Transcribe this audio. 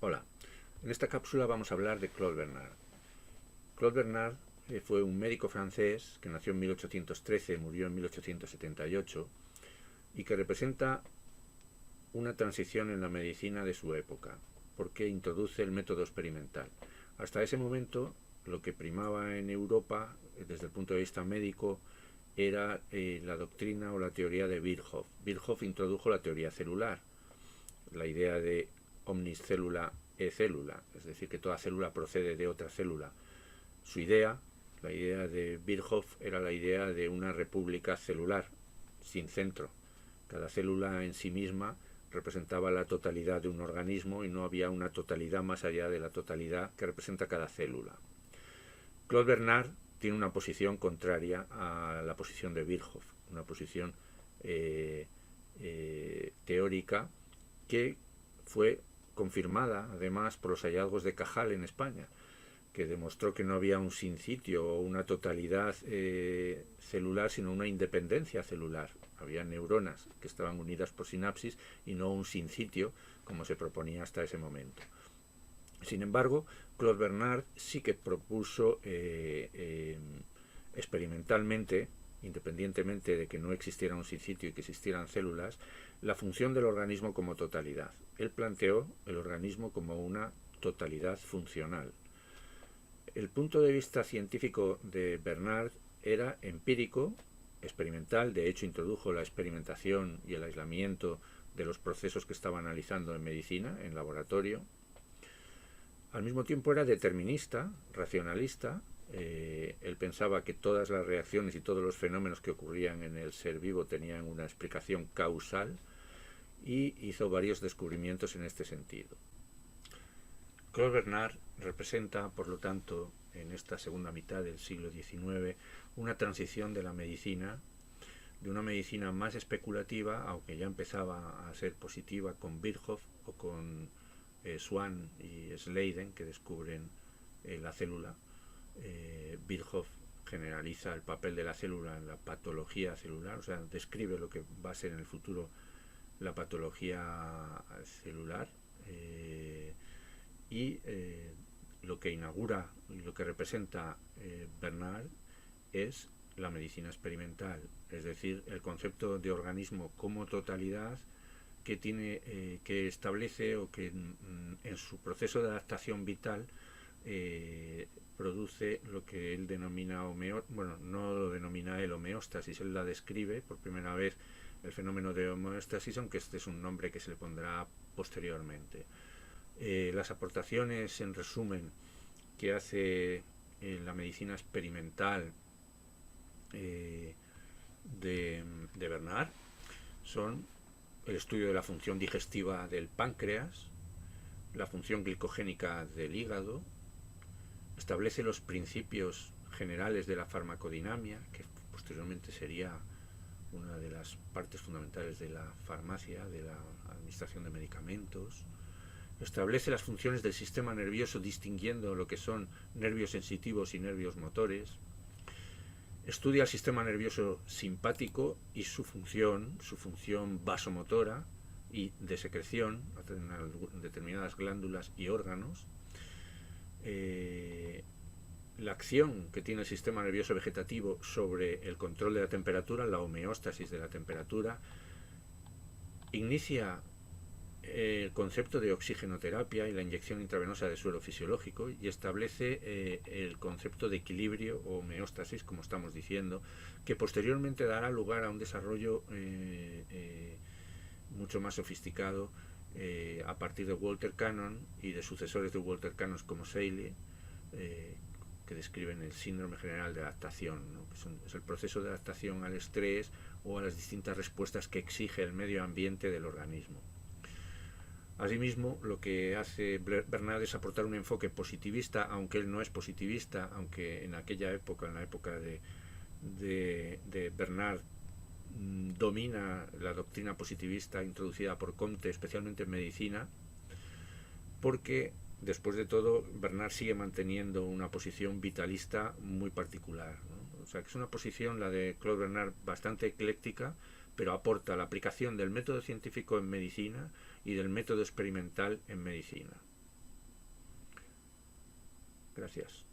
Hola, en esta cápsula vamos a hablar de Claude Bernard. Claude Bernard fue un médico francés que nació en 1813, murió en 1878 y que representa una transición en la medicina de su época, porque introduce el método experimental. Hasta ese momento, lo que primaba en Europa, desde el punto de vista médico, era la doctrina o la teoría de Virchow. Virchow introdujo la teoría celular, la idea de omnis cellula e célula, es decir, que toda célula procede de otra célula. Su idea, la idea de Virchow, era la idea de una república celular, sin centro. Cada célula en sí misma representaba la totalidad de un organismo y no había una totalidad más allá de la totalidad que representa cada célula. Claude Bernard tiene una posición contraria a la posición de Virchow, una posición teórica que fue confirmada además por los hallazgos de Cajal en España, que demostró que no había un sinsitio o una totalidad celular, sino una independencia celular. Había neuronas que estaban unidas por sinapsis y no un sinsitio, como se proponía hasta ese momento. Sin embargo, Claude Bernard sí que propuso experimentalmente, independientemente de que no existiera un sinsitio y que existieran células, la función del organismo como totalidad. Él planteó el organismo como una totalidad funcional. El punto de vista científico de Bernard era empírico, experimental, de hecho introdujo la experimentación y el aislamiento de los procesos que estaba analizando en medicina, en laboratorio. Al mismo tiempo era determinista, racionalista. Él pensaba que todas las reacciones y todos los fenómenos que ocurrían en el ser vivo tenían una explicación causal y hizo varios descubrimientos en este sentido. Claude Bernard representa, por lo tanto, en esta segunda mitad del siglo XIX, una transición de la medicina, de una medicina más especulativa, aunque ya empezaba a ser positiva con Virchow o con Swan y Sladen, que descubren la célula. Virchow generaliza el papel de la célula en la patología celular, o sea, describe lo que va a ser en el futuro la patología celular. Lo que inaugura y lo que representa Bernard es la medicina experimental, es decir, el concepto de organismo como totalidad que establece o que en su proceso de adaptación vital produce lo que él denomina no lo denomina él homeostasis, él la describe por primera vez el fenómeno de homeostasis, aunque este es un nombre que se le pondrá posteriormente. Las aportaciones, en resumen, que hace la medicina experimental de Bernard son el estudio de la función digestiva del páncreas, la función glicogénica del hígado, establece los principios generales de la farmacodinamia, que posteriormente sería una de las partes fundamentales de la farmacia, de la administración de medicamentos. Establece las funciones del sistema nervioso distinguiendo lo que son nervios sensitivos y nervios motores. Estudia el sistema nervioso simpático y su función vasomotora y de secreción en determinadas glándulas y órganos. La acción que tiene el sistema nervioso vegetativo sobre el control de la temperatura, la homeostasis de la temperatura. Inicia el concepto de oxigenoterapia y la inyección intravenosa de suero fisiológico y establece el concepto de equilibrio o homeostasis, como estamos diciendo, que posteriormente dará lugar a un desarrollo mucho más sofisticado a partir de Walter Cannon y de sucesores de Walter Cannon como Seeley, que describen el síndrome general de adaptación, ¿no? Es el proceso de adaptación al estrés o a las distintas respuestas que exige el medio ambiente del organismo. Asimismo, lo que hace Bernard es aportar un enfoque positivista, aunque él no es positivista, aunque en aquella época, en la época de Bernard, domina la doctrina positivista introducida por Comte, especialmente en medicina, porque después de todo Bernard sigue manteniendo una posición vitalista muy particular, ¿no? O sea, que es una posición, la de Claude Bernard, bastante ecléctica, pero aporta la aplicación del método científico en medicina y del método experimental en medicina. Gracias.